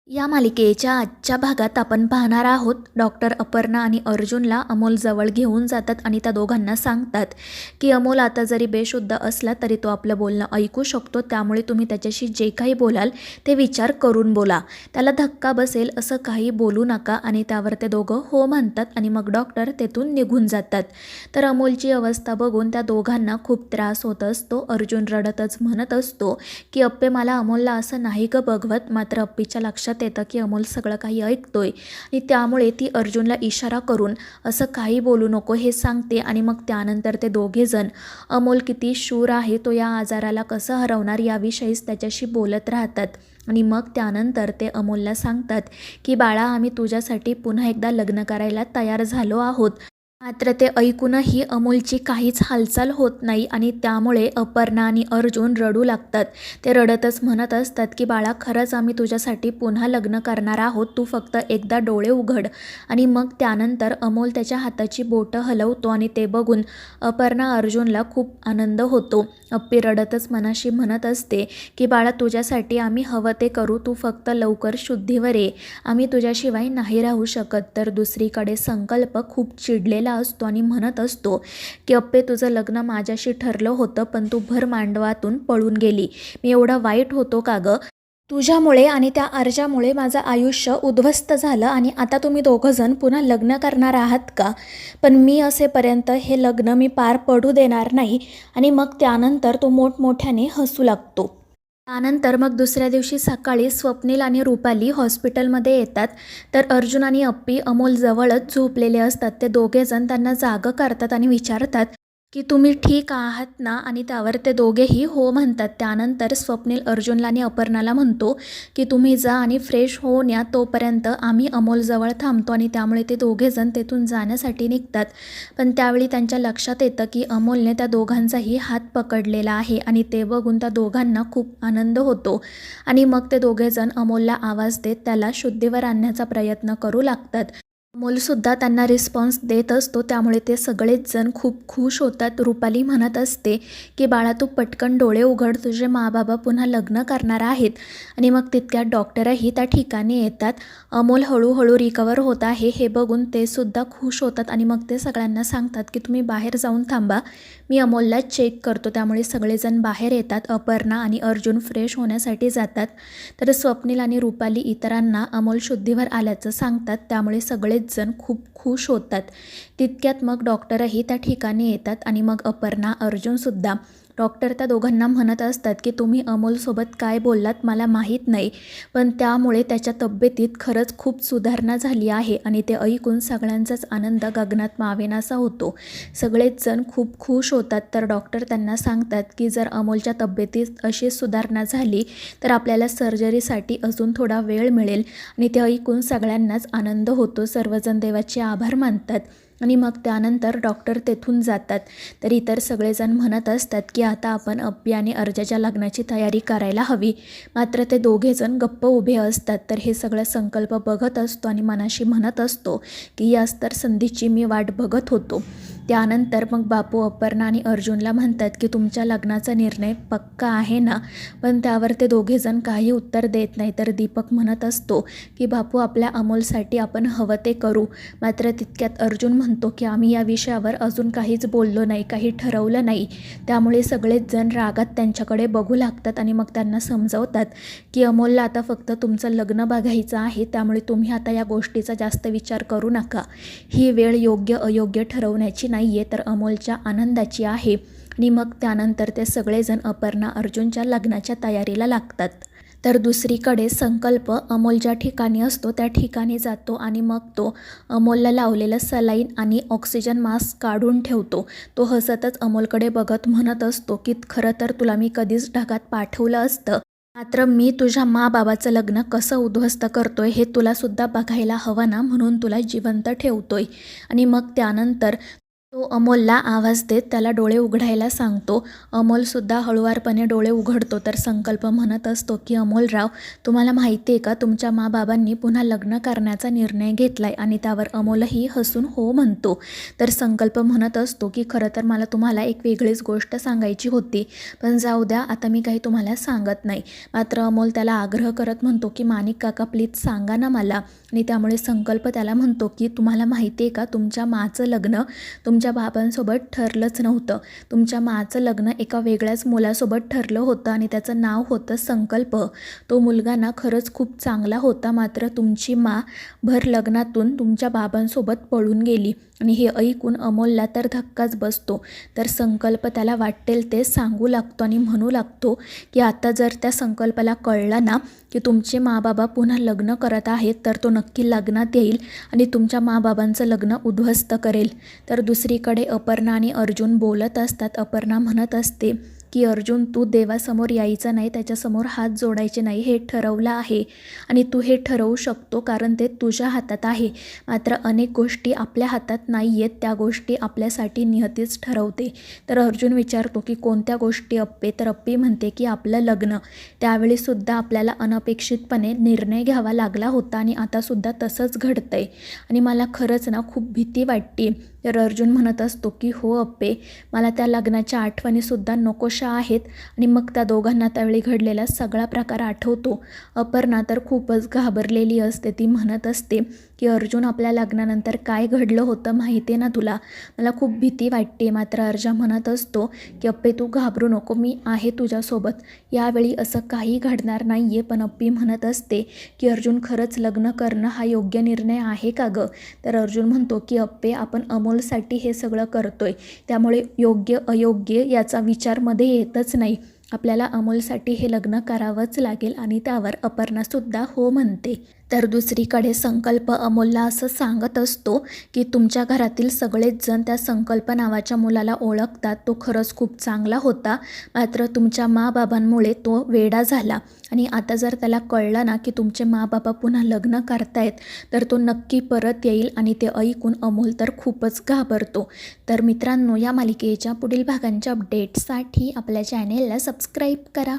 या मालिकेच्या आजच्या भागात आपण पाहणार आहोत डॉक्टर अपर्णा आणि अर्जुनला अमोल जवळ घेऊन जातात आणि त्या दोघांना सांगतात की अमोल आता जरी बेशुद्ध असला तरी तो आपलं बोलणं ऐकू शकतो, त्यामुळे तुम्ही त्याच्याशी जे काही बोलाल ते विचार करून बोला, त्याला धक्का बसेल असं काही बोलू नका. आणि त्यावर ते दोघं हो म्हणतात आणि मग डॉक्टर तेथून निघून जातात. तर अमोलची अवस्था बघून त्या दोघांना खूप त्रास होत असतो. अर्जुन रडतच म्हणत असतो की अप्पे मला अमोलला असं नाही ग बघवत. मात्र अप्पीच्या लक्षात येतं की अमोल सगळं काही ऐकतोय आणि त्यामुळे ती अर्जुनला इशारा करून असं काही बोलू नको हे सांगते. आणि मग त्यानंतर ते दोघेजण अमोल किती शूर आहे, तो या आजाराला कसं हरवणार याविषयीच त्याच्याशी बोलत राहतात. आणि मग त्यानंतर ते अमोलला सांगतात की बाळा, आम्ही तुझ्यासाठी पुन्हा एकदा लग्न करायला तयार झालो आहोत. मात्र ते ऐकूनही अमोलची काहीच हालचाल होत नाही आणि त्यामुळे अपर्णा आणि अर्जुन रडू लागतात. ते रडतच म्हणत असतात की बाळा, खरंच आम्ही तुझ्यासाठी पुन्हा लग्न करणार आहोत, तू फक्त एकदा डोळे उघड. आणि मग त्यानंतर अमोल त्याच्या हाताची बोटं हलवतो आणि ते बघून अपर्णा अर्जुनला खूप आनंद होतो. अप्पी रडतच मनाशी म्हणत असते की बाळा, तुझ्यासाठी आम्ही हवं ते करू, तू फक्त लवकर शुद्धीवर ये, आम्ही तुझ्याशिवाय नाही राहू शकत. तर दुसरीकडे संकल्प खूप चिडलेला असतो आणि म्हणत असतो की अप्पे, तुझं लग्न माझ्याशी ठरलं होतं पण तू भर मांडवातून पळून गेली. मी एवढा वाईट होतो का ग? तुझ्यामुळे आणि त्या अर्जामुळे माझं आयुष्य उद्ध्वस्त झालं आणि आता तुम्ही दोघंजण पुन्हा लग्न करणार आहात का? पण मी असेपर्यंत हे लग्न मी पार पडू देणार नाही. आणि मग त्यानंतर तो मोठमोठ्याने हसू लागतो. त्यानंतर मग दुसऱ्या दिवशी सकाळी स्वप्नील आणि रुपाली हॉस्पिटलमध्ये येतात. तर अर्जुन आणि अप्पी अमोल जवळच झोपलेले असतात. ते दोघेजण त्यांना जागं करतात आणि विचारतात की तुम्ही ठीक आहात ना? आणि त्यावर ते दोघेही हो म्हणतात. त्यानंतर स्वप्नील अर्जुनला आणि अपर्णाला म्हणतो की तुम्ही जा आणि फ्रेश होऊन या, तोपर्यंत आम्ही अमोलजवळ थांबतो. आणि त्यामुळे ते दोघेजण तेथून जाण्यासाठी निघतात. पण त्यावेळी त्यांच्या लक्षात येतं की अमोलने त्या दोघांचाही हात पकडलेला आहे आणि ते बघून त्या दोघांना खूप आनंद होतो. आणि मग ते दोघेजण अमोलला आवाज देत त्याला शुद्धीवर आणण्याचा प्रयत्न करू लागतात. अमोलसुद्धा त्यांना रिस्पॉन्स देत असतो, त्यामुळे ते सगळेच जण खूप खुश होतात. रुपाली म्हणत असते की बाळा, तू पटकन डोळे उघड, तुझे माँ-बाबा पुन्हा लग्न करणार आहेत. आणि मग तितक्यात डॉक्टरही त्या ठिकाणी येतात. अमोल हळूहळू रिकवर होत आहे हे बघून ते सुद्धा खुश होतात आणि मग ते सगळ्यांना सांगतात की तुम्ही बाहेर जाऊन थांबा, मी अमोलला चेक करतो. त्यामुळे सगळेजण बाहेर येतात. अपर्णा आणि अर्जुन फ्रेश होण्यासाठी जातात. तर स्वप्नील आणि रुपाली इतरांना अमोल शुद्धीवर आल्याचं सांगतात. त्यामुळे सगळेच जण खूप खुश होतात. तितक्यात मग डॉक्टरही त्या ठिकाणी येतात आणि मग अपर्णा अर्जुनसुद्धा. डॉक्टर त्या दोघांना म्हणत असतात की तुम्ही अमोलसोबत काय बोललात मला माहीत नाही, पण त्यामुळे त्याच्या तब्येतीत खरंच खूप सुधारणा झाली आहे. आणि ते ऐकून सगळ्यांचाच आनंद गगनात मावेनासा होतो. सगळेच जण खूप खुश होतात. तर डॉक्टर त्यांना सांगतात की जर अमोलच्या तब्येतीत अशी सुधारणा झाली तर आपल्याला सर्जरीसाठी अजून थोडा वेळ मिळेल. आणि ते ऐकून सगळ्यांनाच आनंद होतो. सर्वजण देवाचे आभार मानतात आणि मग त्यानंतर डॉक्टर तेथून जातात. तर इतर सगळेजण म्हणत असतात की आता आपण अप्पी आणि अर्जाच्या लग्नाची तयारी करायला हवी. मात्र ते दोघेजण गप्प उभे असतात. तर हे सगळं संकल्प बघत असतो आणि मनाशी म्हणत असतो की याच तर संधीची मी वाट बघत होतो. त्यानंतर मग बापू अपर्णा आणि अर्जुनला म्हणतात की तुमच्या लग्नाचा निर्णय पक्का आहे ना? पण त्यावर ते दोघेजण काही उत्तर देत नाही. तर दीपक म्हणत असतो की बापू, आपल्या अमोलसाठी आपण हवं ते करू. मात्र तितक्यात अर्जुन म्हणतो की आम्ही या विषयावर अजून काहीच बोललो नाही, काही ठरवलं नाही. त्यामुळे सगळेच जण रागात त्यांच्याकडे बघू लागतात आणि मग त्यांना समजवतात की अमोलला आता फक्त तुमचं लग्न बघायचं आहे, त्यामुळे तुम्ही आता या गोष्टीचा जास्त विचार करू नका. ही वेळ योग्य अयोग्य ठरवण्याची नाही आहे, तर अमोलच्या आनंदाची आहे. आणि मग त्यानंतर ते सगळेजण अपर्णा अर्जुनच्या लग्नाच्या तयारीला लागतात. तर दुसरीकडे संकल्प अमोल ज्या ठिकाणी असतो त्या ठिकाणी जातो आणि मग तो अमोलला लावलेलं सलाईन आणि ऑक्सिजन मास्क काढून ठेवतो. तो हसतच अमोलकडे बघत म्हणत असतो की खरं तर तुला मी कधीच ढगात पाठवलं असतं, मात्र मी तुझ्या माँ-बाबाचं लग्न कसं उद्ध्वस्त करतोय हे तुला सुद्धा बघायला हवं ना, म्हणून तुला जिवंत ठेवतोय. आणि मग त्यानंतर तो अमोलला आवाज देत त्याला डोळे उघडायला सांगतो. अमोलसुद्धा हळुवारपणे डोळे उघडतो. तर संकल्प म्हणत असतो की अमोलराव, तुम्हाला माहिती आहे का, तुमच्या माबाबांनी पुन्हा लग्न करण्याचा निर्णय घेतलाय. आणि त्यावर अमोलही हसून हो म्हणतो. तर संकल्प म्हणत असतो की खरं तर मला तुम्हाला एक वेगळीच गोष्ट सांगायची होती, पण जाऊ द्या, आता मी काही तुम्हाला सांगत नाही. मात्र अमोल त्याला आग्रह करत म्हणतो की माणिक काका प्लीज सांगा ना मला. आणि त्यामुळे संकल्प त्याला म्हणतो की तुम्हाला माहिती आहे का, तुमच्या माचं लग्न तुमच्या बाबांसोबत ठरलंच नव्हतं. तुमच्या माचं लग्न एका वेगळ्याच मुलासोबत ठरलं होतं आणि त्याचं नाव होतं संकल्प. तो मुलगा ना खरंच खूप चांगला होता, मात्र तुमची मा भर लग्नातून तुमच्या बाबांसोबत पळून गेली. आणि हे ऐकून अमोलला तर धक्काच बसतो. तर संकल्प त्याला वाटेल ते सांगू लागतो आणि म्हणू लागतो की आता जर त्या संकल्पाला कळलं ना की तुमचे माबाबा पुन्हा लग्न करत आहेत, तर तो नक्की लग्नात येईल आणि तुमच्या माबाबांचं लग्न उद्ध्वस्त करेल. तर दुसरीकडे अपर्णा आणि अर्जुन बोलत असतात. अपर्णा म्हणत असते की अर्जुन, तू देवासमोर यायचं नाही, त्याच्यासमोर हात जोडायचे नाही, हे ठरवलं आहे आणि तू हे ठरवू शकतो कारण ते तुझ्या हातात आहे. मात्र अनेक गोष्टी आपल्या हातात नाही आहेत, त्या गोष्टी आपल्यासाठी नियतीच ठरवते. तर अर्जुन विचारतो की कोणत्या गोष्टी अप्पे? तर अप्पी म्हणते की आपलं लग्न. त्यावेळीसुद्धा आपल्याला अनपेक्षितपणे निर्णय घ्यावा लागला होता आणि आतासुद्धा तसंच घडतंय आणि मला खरंच ना खूप भीती वाटते. तर अर्जुन म्हणत असतो की हो अप्पे, मला त्या लग्नाच्या आठवणीसुद्धा नकोशा आहेत. आणि मग त्या दोघांना त्यावेळी घडलेला सगळा प्रकार आठवतो. अपर्णा तर खूपच घाबरलेली असते. ती म्हणत असते की अर्जुन, आपल्या लग्नानंतर काय घडलं होतं माहिती आहे ना तुला, मला खूप भीती वाटते. मात्र अर्जुन म्हणत असतो की अप्पे तू घाबरू नको, मी आहे तुझ्यासोबत, यावेळी असं काही घडणार नाही आहे. पण अप्पी म्हणत असते की अर्जुन, खरंच लग्न करणं हा योग्य निर्णय आहे का गं? तर अर्जुन म्हणतो की अप्पे, आपण अमोलसाठी हे सगळं करतोय, त्यामुळे योग्य अयोग्य याचा विचार मध्ये येतच नाही. आपल्याला अमोलसाठी हे लग्न करावंच लागेल. आणि त्यावर अपर्णासुद्धा हो म्हणते. तर दुसरीकडे संकल्प अमोलला असं सांगत असतो की तुमच्या घरातील सगळेच जण त्या संकल्प नावाच्या मुलाला ओळखतात. तो खरंच खूप चांगला होता, मात्र तुमच्या माबाबांमुळे तो वेडा झाला. आणि आता जर त्याला कळलं ना की तुमचे माबाबा पुन्हा लग्न करतायत, तर तो नक्की परत येईल. आणि ते ऐकून अमोल तर खूपच घाबरतो. तर मित्रांनो, या मालिकेच्या पुढील भागांच्या अपडेट्ससाठी आपल्या चॅनेलला सबस्क्राईब करा.